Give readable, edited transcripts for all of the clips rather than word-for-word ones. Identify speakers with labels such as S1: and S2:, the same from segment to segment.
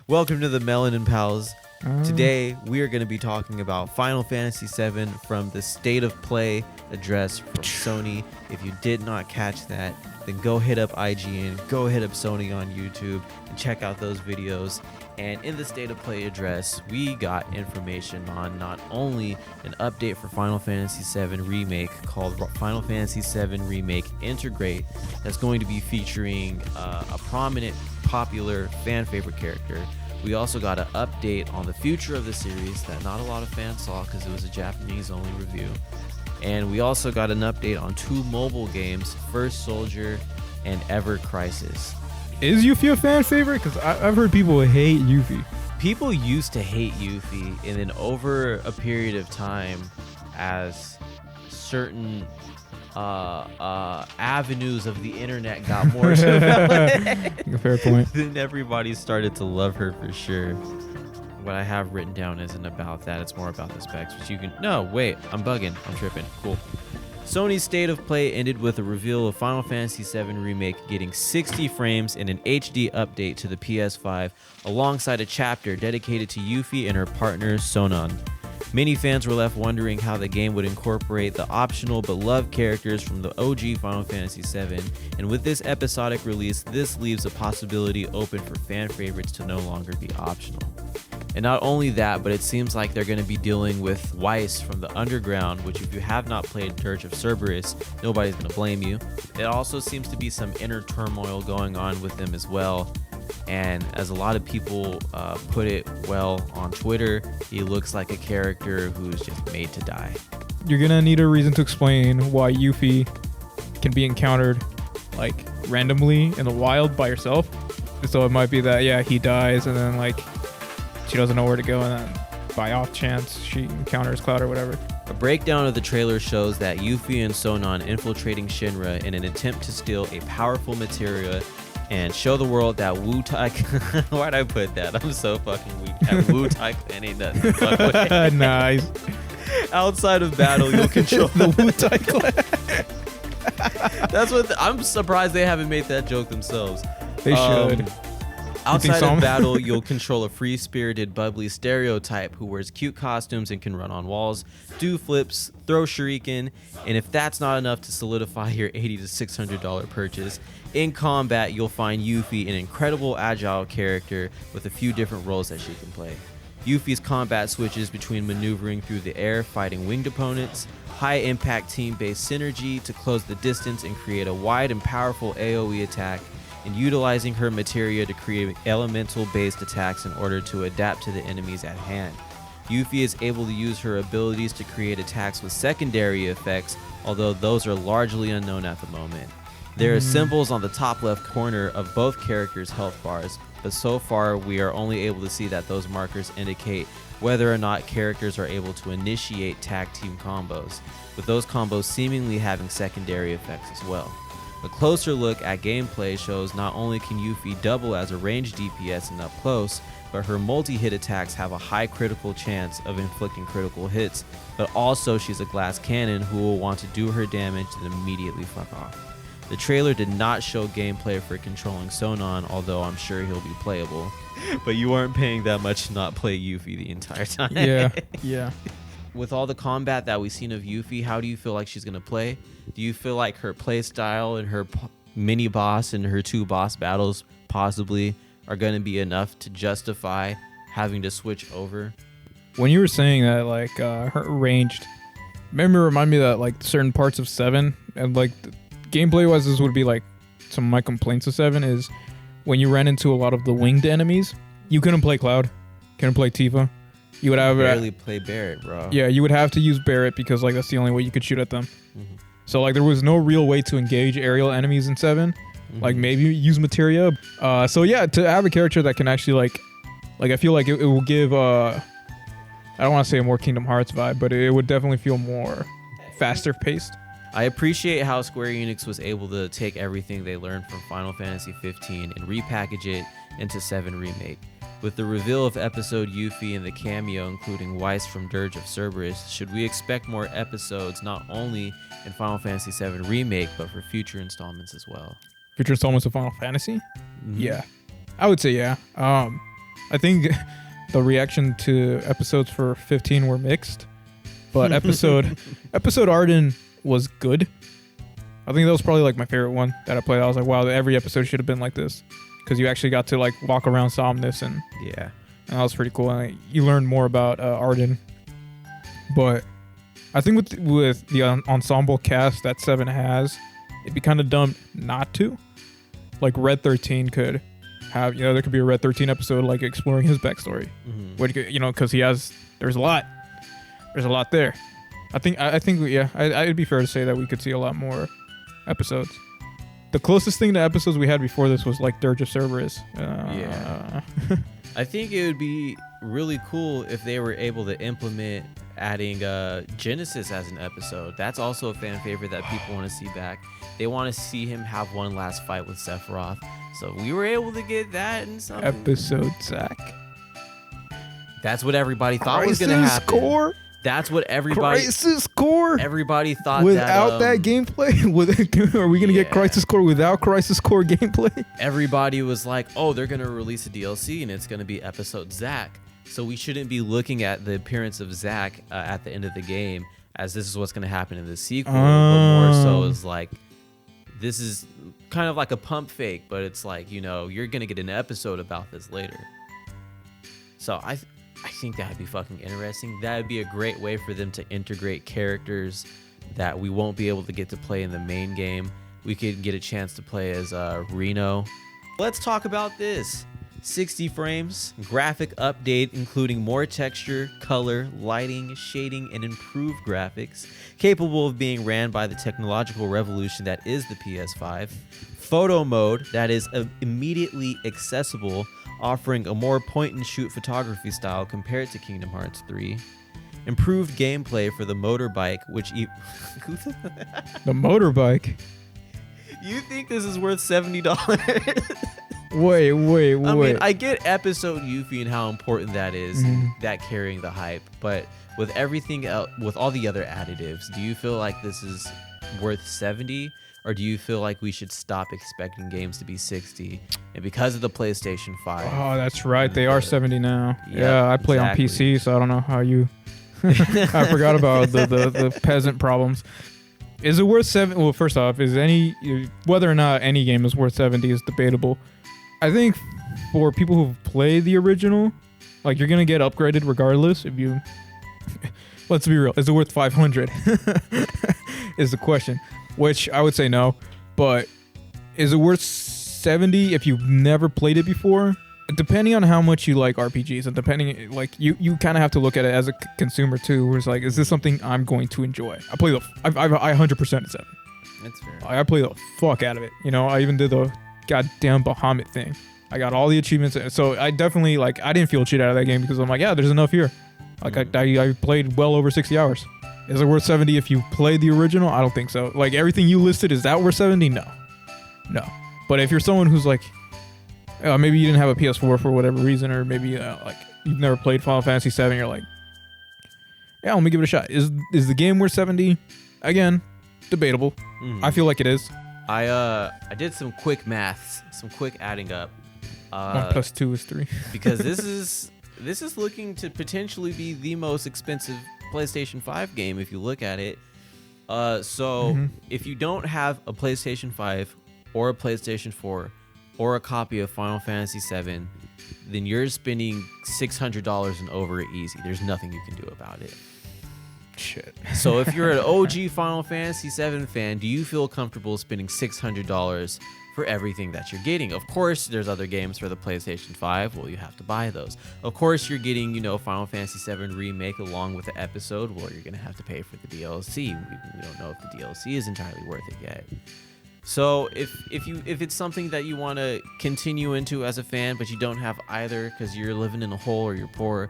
S1: Welcome to the Melanin Pals. Today, we are going to be talking about Final Fantasy VII from the State of Play address from Sony. If you did not catch that, then go hit up IGN, go hit up Sony on YouTube, and check out those videos. And in the State of Play address, we got information on not only an update for Final Fantasy VII Remake called Final Fantasy VII Remake Intergrade that's going to be featuring a prominent, popular, fan favorite character. We also got an update on the future of the series that not a lot of fans saw because it was a Japanese-only review. And we also got an update on two mobile games, First Soldier and Ever Crisis.
S2: Is Yuffie a fan favorite? Because I've heard people hate Yuffie.
S1: People used to hate Yuffie, and then over a period of time, as certain avenues of the internet got more developed,
S2: Fair point.
S1: then everybody started to love her for sure. What I have written down isn't about that. It's more about the specs, which you can... No, wait. I'm bugging. I'm tripping. Cool. Sony's State of Play ended with a reveal of Final Fantasy VII Remake getting 60 frames in an HD update to the PS5, alongside a chapter dedicated to Yuffie and her partner, Sonon. Many fans were left wondering how the game would incorporate the optional but loved characters from the OG Final Fantasy VII, and with this episodic release, this leaves a possibility open for fan favorites to no longer be optional. And not only that, but it seems like they're going to be dealing with Weiss from the Underground, which if you have not played Dirge of Cerberus, nobody's going to blame you. It also seems to be some inner turmoil going on with them as well. And as a lot of people put it well on Twitter, he looks like a character who's just made to die.
S2: You're going to need a reason to explain why Yuffie can be encountered like randomly in the wild by herself. So it might be that, yeah, he dies and then like she doesn't know where to go, and then by off chance she encounters Cloud or whatever.
S1: A breakdown of the trailer shows that Yuffie and Sonon infiltrating Shinra in an attempt to steal a powerful materia and show the world that Wu-tang... Why'd I put that? I'm so fucking weak. That Wu-tang ain't nothing to fuck with.
S2: Nice.
S1: Outside of battle, you'll control
S2: the Wu-tang clan.
S1: That's what... I'm surprised they haven't made that joke themselves.
S2: They should.
S1: Outside of battle, you'll control a free-spirited, bubbly stereotype who wears cute costumes and can run on walls, do flips, throw shuriken, and if that's not enough to solidify your $80 to $600 purchase, in combat you'll find Yuffie, an incredible agile character with a few different roles that she can play. Yuffie's combat switches between maneuvering through the air, fighting winged opponents, high-impact team-based synergy to close the distance and create a wide and powerful AoE attack, and utilizing her materia to create elemental-based attacks in order to adapt to the enemies at hand. Yuffie is able to use her abilities to create attacks with secondary effects, although those are largely unknown at the moment. There are symbols on the top left corner of both characters' health bars, but so far we are only able to see that those markers indicate whether or not characters are able to initiate tag team combos, with those combos seemingly having secondary effects as well. A closer look at gameplay shows not only can Yuffie double as a ranged DPS and up close, but her multi-hit attacks have a high critical chance of inflicting critical hits, but also she's a glass cannon who will want to do her damage and immediately fuck off. The trailer did not show gameplay for controlling Sonon, although I'm sure he'll be playable, but you aren't paying that much to not play Yuffie the entire time.
S2: Yeah.
S1: With all the combat that we've seen of Yuffie, how do you feel like she's going to play? Do you feel like her play style and her mini boss and her two boss battles possibly are going to be enough to justify having to switch over?
S2: When you were saying that, like, her ranged, remind me that, like, certain parts of 7, and, like, gameplay-wise, this would be, like, some of my complaints of 7 is when you ran into a lot of the winged enemies, you couldn't play Cloud, couldn't play Tifa. You would have
S1: barely play Barret, bro.
S2: Yeah, you would have to use Barret because, like, that's the only way you could shoot at them. Mm-hmm. So, like, there was no real way to engage aerial enemies in 7. Mm-hmm. Like, maybe use materia. So, yeah, to have a character that can actually, like I feel like it will give, I don't want to say a more Kingdom Hearts vibe, but it would definitely feel more faster paced.
S1: I appreciate how Square Enix was able to take everything they learned from Final Fantasy 15 and repackage it into 7 Remake. With the reveal of episode Yuffie and the cameo including Weiss from Dirge of Cerberus, should we expect more episodes not only in Final Fantasy VII Remake, but for future installments as well?
S2: Future installments of Final Fantasy?
S1: Mm-hmm.
S2: Yeah. I would say yeah. I I think the reaction to episodes for 15 were mixed, but episode Arden was good. I think that was probably like my favorite one that I played. I was like, wow, every episode should have been like this, because you actually got to like walk around Somnus and that was pretty cool. And you learned more about Arden. But I think with the ensemble cast that 7 has, it'd be kind of dumb not to. Like Red 13 could have, there could be a Red 13 episode like exploring his backstory. Because there's a lot there. I think it'd be fair to say that we could see a lot more episodes. The closest thing to episodes we had before this was like Dirge of Cerberus.
S1: I think it would be really cool if they were able to implement adding Genesis as an episode. That's also a fan favorite that people want to see back. They want to see him have one last fight with Sephiroth. So we were able to get that in some
S2: episode, Zach.
S1: That's what everybody thought was going to happen. Core? That's what
S2: Crisis Core.
S1: Everybody thought
S2: without that gameplay. Are we gonna get Crisis Core without Crisis Core gameplay?
S1: Everybody was like, "Oh, they're gonna release a DLC and it's gonna be episode Zack." So we shouldn't be looking at the appearance of Zack at the end of the game as this is what's gonna happen in the sequel. But more so is like, this is kind of like a pump fake, but it's like, you're gonna get an episode about this later. So I think that'd be fucking interesting. That'd be a great way for them to integrate characters that we won't be able to get to play in the main game. We could get a chance to play as Reno. Let's talk about this. 60 frames, graphic update including more texture, color, lighting, shading, and improved graphics, capable of being ran by the technological revolution that is the PS5. Photo mode that is immediately accessible, offering a more point-and-shoot photography style compared to Kingdom Hearts 3. Improved gameplay for the motorbike, which... The
S2: motorbike?
S1: You think this is worth $70?
S2: Wait.
S1: I mean, I get episode Yuffie and how important that is, that carrying the hype, but with everything else, with all the other additives, do you feel like this is worth 70? Or do you feel like we should stop expecting games to be 60? And because of the PlayStation 5.
S2: Oh, that's right. They are 70 now. Yeah, I play on PC, so I don't know how you... I forgot about the peasant problems. Is it worth 70? Well, first off, whether or not any game is worth 70 is debatable. I think for people who've played the original, like, you're going to get upgraded regardless if you... Let's be real. Is it worth 500? Is the question. Which I would say no, but is it worth 70 if you've never played it before? Depending on how much you like RPGs, and depending, like, you kind of have to look at it as a consumer too, where it's like, is this something I'm going to enjoy? I 100% 7.
S1: That's fair.
S2: I play the fuck out of it. I even did the goddamn Bahamut thing. I got all the achievements, so I definitely, like, I didn't feel cheated out of that game because I'm like, yeah, there's enough here. Like, I played well over 60 hours. Is it worth 70 if you played the original? I don't think so. Like, everything you listed, is that worth 70? No. But if you're someone who's like, maybe you didn't have a PS4 for whatever reason, or maybe like you've never played Final Fantasy 7, you're like, yeah, let me give it a shot. Is the game worth 70? Again, debatable. I feel like it is.
S1: I did some quick maths, some quick adding up.
S2: 1 + 2 is 3.
S1: Because this is looking to potentially be the most expensive PlayStation 5 game if you look at it. If you don't have a PlayStation 5 or a PlayStation 4 or a copy of Final Fantasy 7, then you're spending $600 and over it easy. There's nothing you can do about it.
S2: Shit.
S1: So if you're an OG Final Fantasy 7 fan, do you feel comfortable spending $600 for everything that you're getting? Of course, there's other games for the PlayStation 5. Well, you have to buy those. Of course, you're getting, Final Fantasy 7 Remake along with the episode. Well, you're going to have to pay for the DLC. We don't know if the DLC is entirely worth it yet. So if it's something that you want to continue into as a fan, but you don't have either because you're living in a hole or you're poor,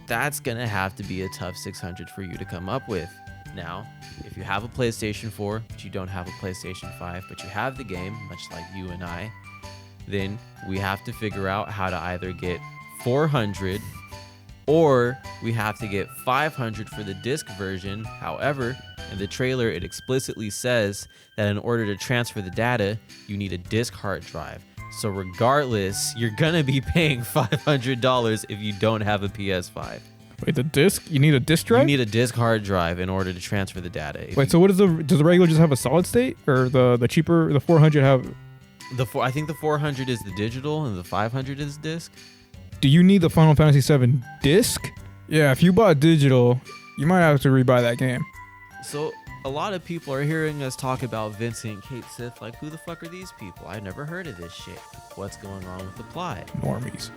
S1: that's going to have to be a tough $600 for you to come up with. Now, if you have a PlayStation 4, but you don't have a PlayStation 5, but you have the game, much like you and I, then we have to figure out how to either get $400 or we have to get $500 for the disc version. However, in the trailer, it explicitly says that in order to transfer the data, you need a disc hard drive. So regardless, you're gonna be paying $500 if you don't have a PS5.
S2: Wait, the disc? You need a disc drive?
S1: You need a disc hard drive in order to transfer the data.
S2: Wait, so what is does the regular just have a solid state, or the cheaper, the 400 have?
S1: I think the 400 is the digital and the 500 is disc.
S2: Do you need the Final Fantasy VII disc? Yeah, if you bought digital, you might have to rebuy that game.
S1: So a lot of people are hearing us talk about Vincent and Kate Sith like, who the fuck are these people? I've never heard of this shit. What's going on with the plot?
S2: Normies.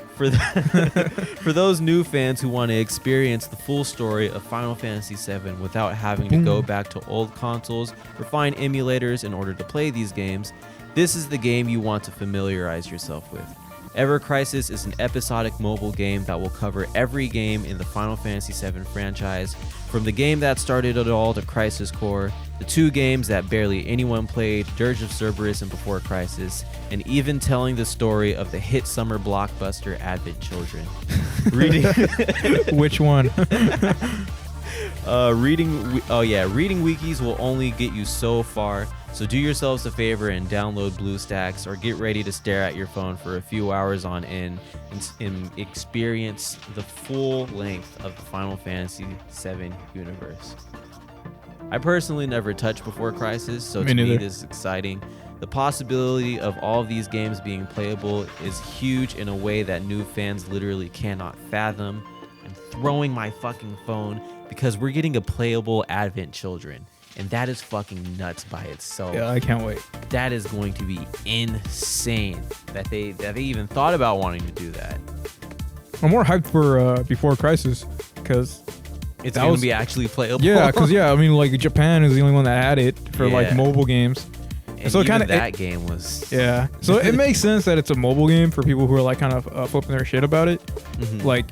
S1: For those new fans who want to experience the full story of Final Fantasy VII without having to go back to old consoles or find emulators in order to play these games, this is the game you want to familiarize yourself with. Ever Crisis is an episodic mobile game that will cover every game in the Final Fantasy VII franchise, from the game that started it all to Crisis Core, the 2 games that barely anyone played, Dirge of Cerberus and Before Crisis, and even telling the story of the hit summer blockbuster Advent Children.
S2: Which one?
S1: Reading wikis will only get you so far, so do yourselves a favor and download BlueStacks or get ready to stare at your phone for a few hours on end and experience the full length of the Final Fantasy VII universe. I personally never touched Before Crisis, so to me this is exciting. The possibility of all of these games being playable is huge in a way that new fans literally cannot fathom. I'm throwing my fucking phone because we're getting a playable Advent Children. And that is fucking nuts by itself.
S2: Yeah, I can't wait.
S1: That is going to be insane that they even thought about wanting to do that.
S2: I'm more hyped for Before Crisis because
S1: it's going to be actually playable.
S2: Yeah, because I mean, like Japan is the only one that had it for like mobile games.
S1: And so kind of that game was.
S2: Yeah, so it makes sense that it's a mobile game for people who are like kind of flipping their shit about it. Mm-hmm. Like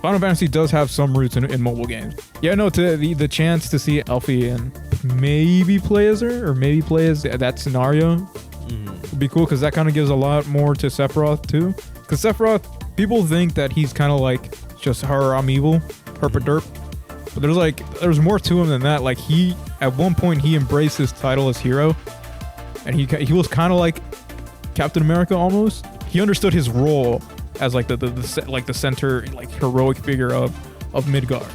S2: Final Fantasy does have some roots in mobile games. Yeah, no, to the chance to see Yuffie and maybe play as her or maybe play as that scenario would be cool because that kind of gives a lot more to Sephiroth too. Because Sephiroth, people think that he's kind of like just her, I'm evil, herpa-derp. But there's more to him than that. Like at one point he embraced his title as hero, and he was kind of like Captain America almost. He understood his role as like the center, like heroic figure of Midgard,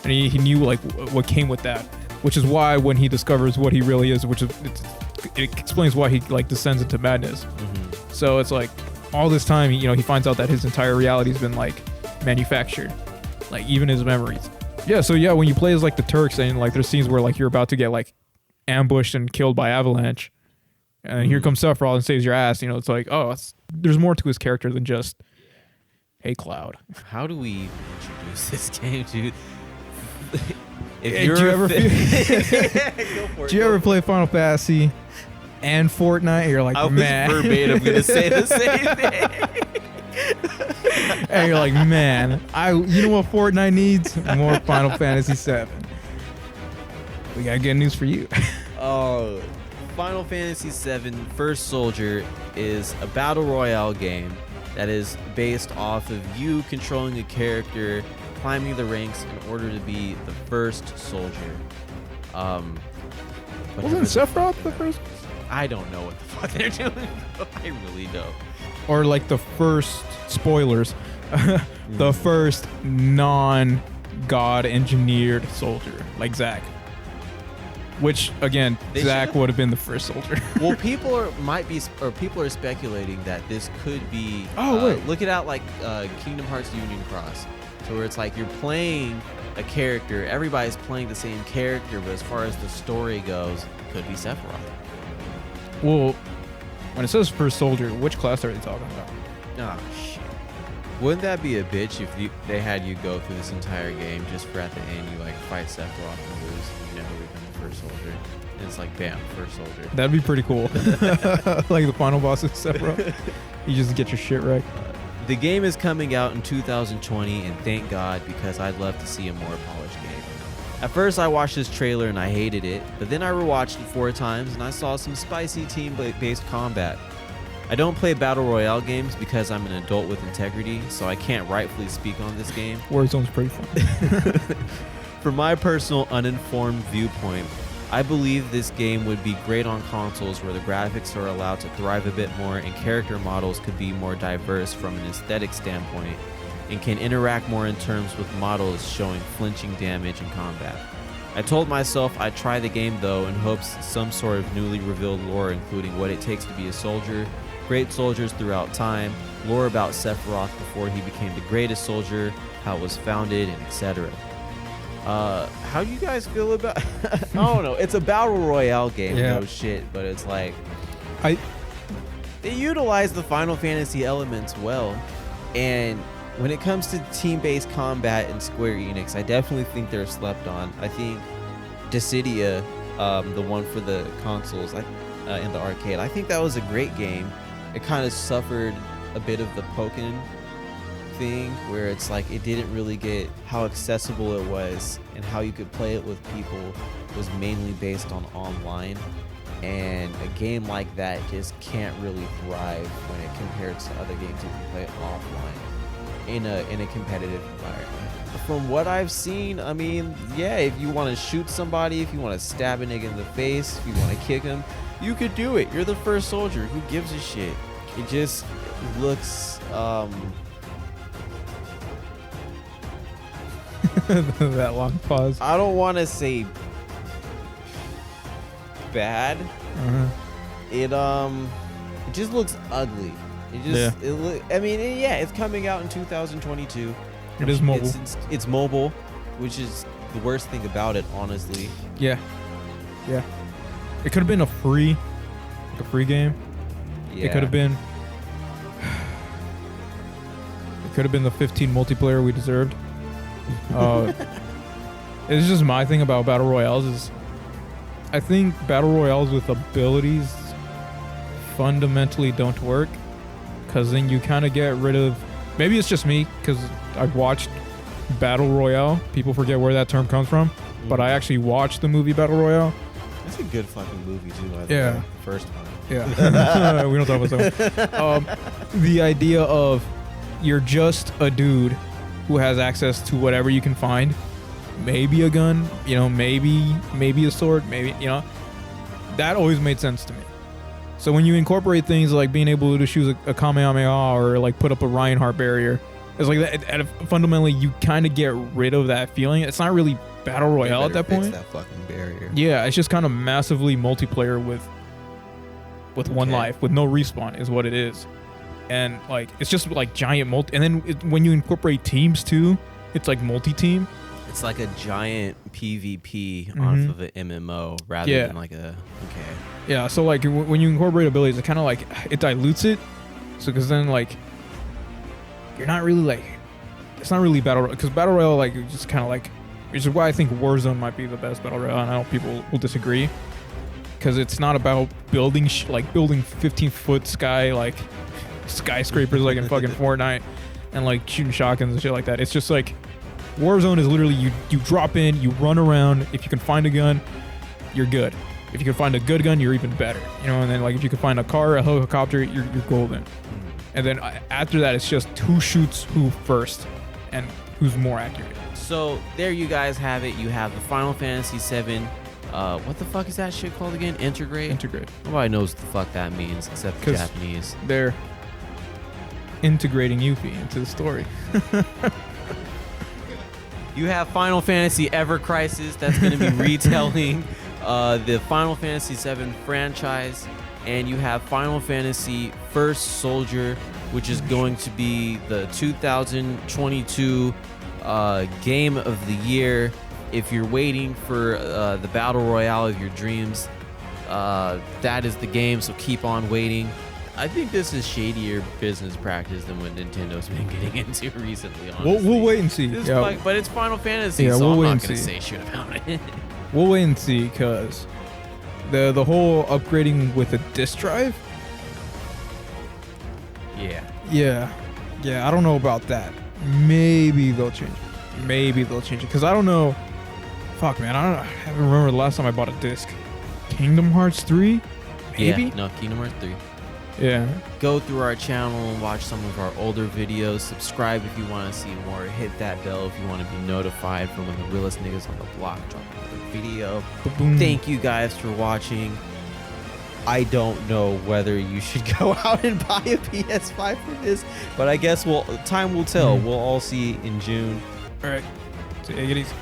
S2: and he knew like what came with that, which is why when he discovers what he really is, it explains why he like descends into madness. Mm-hmm. So it's like all this time, he finds out that his entire reality has been like manufactured, like even his memories. Yeah, so yeah, when you play as like the Turks and like there's scenes where like you're about to get like ambushed and killed by Avalanche, and then here comes Sephiroth and saves your ass. It's like, there's more to his character than just, hey, Cloud.
S1: How do we introduce this game, dude?
S2: Do you ever play Final Fantasy and Fortnite? You're like, man.
S1: I was verbatim gonna say the same thing.
S2: And you're like, man, you know what Fortnite needs? More Final Fantasy VII. We got good news for you.
S1: Final Fantasy VII First Soldier is a battle royale game that is based off of you controlling a character, climbing the ranks in order to be the first soldier.
S2: Wasn't Sephiroth the first?
S1: I don't know what the fuck they're doing. I really don't.
S2: Or like the first, spoilers, the first non-god engineered soldier, like Zack. Which again, Zack would have been the first soldier.
S1: Well, people are speculating that this could be. Look it out like Kingdom Hearts Union Cross, so where it's like you're playing a character, everybody's playing the same character, but as far as the story goes, it could be Sephiroth.
S2: Well, when it says first soldier, which class are they talking about?
S1: Oh shit! Wouldn't that be a bitch if they had you go through this entire game just for at the end you like fight Sephiroth and lose, and you never become the first soldier? And it's like, bam, first soldier.
S2: That'd be pretty cool. Like the final boss is Sephiroth. You just get your shit right.
S1: The game is coming out in 2020, and thank God, because I'd love to see a more polished game. At first, I watched this trailer and I hated it, but then I rewatched it 4 times and I saw some spicy team-based combat. I don't play battle royale games because I'm an adult with integrity, so I can't rightfully speak on this game.
S2: Warzone's pretty fun.
S1: From my personal uninformed viewpoint, I believe this game would be great on consoles where the graphics are allowed to thrive a bit more and character models could be more diverse from an aesthetic standpoint and can interact more in terms with models showing flinching damage in combat. I told myself I'd try the game though in hopes some sort of newly revealed lore including what it takes to be a soldier, great soldiers throughout time, lore about Sephiroth before he became the greatest soldier, how it was founded, and etc. How do you guys feel about I don't know, it's a battle royale game, no shit, but it's like they utilize the Final Fantasy elements well, and when it comes to team-based combat in Square Enix, I definitely think they're slept on. I think Dissidia, the one for the consoles in the arcade, I think that was a great game. It kind of suffered a bit of the Pokken thing where it's like it didn't really get how accessible it was and how you could play it with people was mainly based on online, and a game like that just can't really thrive when it compares to other games that you play offline in a competitive environment. From what I've seen, I mean, yeah, if you want to shoot somebody, if you want to stab a nigga in the face, if you want to kick him, you could do it. You're the first soldier. Who gives a shit? It just looks
S2: that long pause.
S1: I don't want to say bad. It just looks ugly. It just it's coming out in 2022.
S2: It is mobile.
S1: It's mobile, which is the worst thing about it, honestly.
S2: Yeah. It could have been a free game.
S1: Yeah.
S2: It could have been the 15 multiplayer we deserved. It's just my thing about battle royales is I think battle royales with abilities fundamentally don't work, because then you kind of get rid of, maybe it's just me because I've watched battle royale, people forget where that term comes from, but I actually watched the movie Battle Royale.
S1: That's a good fucking movie too, by the way. The first one.
S2: Yeah. We don't talk about that one. The idea of you're just a dude who has access to whatever you can find, maybe a gun, maybe a sword, maybe, that always made sense to me. So when you incorporate things like being able to shoot a Kamehameha or like put up a Reinhardt barrier, it's like that. Fundamentally, you kind of get rid of that feeling. It's not really battle royale at that point.
S1: That fucking barrier.
S2: Yeah, it's just kind of massively multiplayer with one life, with no respawn, is what it is. And like it's just like giant multi. And then when you incorporate teams too, it's like multi-team.
S1: It's like a giant PvP off of an MMO rather than like a
S2: Yeah, so like when you incorporate abilities, it kind of like it dilutes it. So because then like you're not really like, it's not really battle royale, because battle royale like just kind of like, which is why I think Warzone might be the best battle royale, and I know people will disagree, because it's not about building building 15-foot skyscrapers like in fucking Fortnite and like shooting shotguns and shit like that. It's just like Warzone is literally you drop in, you run around. If you can find a gun, you're good. If you can find a good gun, you're even better. And then like if you can find a car, a helicopter, you're golden. And then after that, it's just who shoots who first and who's more accurate.
S1: So there you guys have it. You have the Final Fantasy VII. What the fuck is that shit called again? Intergrade. Nobody knows what the fuck that means except the Japanese.
S2: They're integrating Yuffie into the story.
S1: You have Final Fantasy Ever Crisis that's going to be retelling the Final Fantasy VII franchise, and you have Final Fantasy First Soldier, which is going to be the 2022 game of the year. If you're waiting for the battle royale of your dreams, that is the game, so keep on waiting. I think this is shadier business practice than what Nintendo's been getting into recently, honestly.
S2: We'll wait and see.
S1: But it's Final Fantasy,
S2: so
S1: I'm not going to say shit about it.
S2: We'll wait and see, because the whole upgrading with a disk drive? Yeah, I don't know about that. Maybe they'll change it. Because I don't know. Fuck, man, I haven't remember the last time I bought a disc. Kingdom Hearts 3? Maybe?
S1: Yeah, no, Kingdom Hearts 3.
S2: Yeah.
S1: Go through our channel and watch some of our older videos. Subscribe if you want to see more. Hit that bell if you want to be notified from when the realest niggas on the block drop another video.
S2: Ba-boom.
S1: Thank you guys for watching. I don't know whether you should go out and buy a PS5 for this, but I guess time will tell. We'll all see in June.
S2: All right. Take it easy.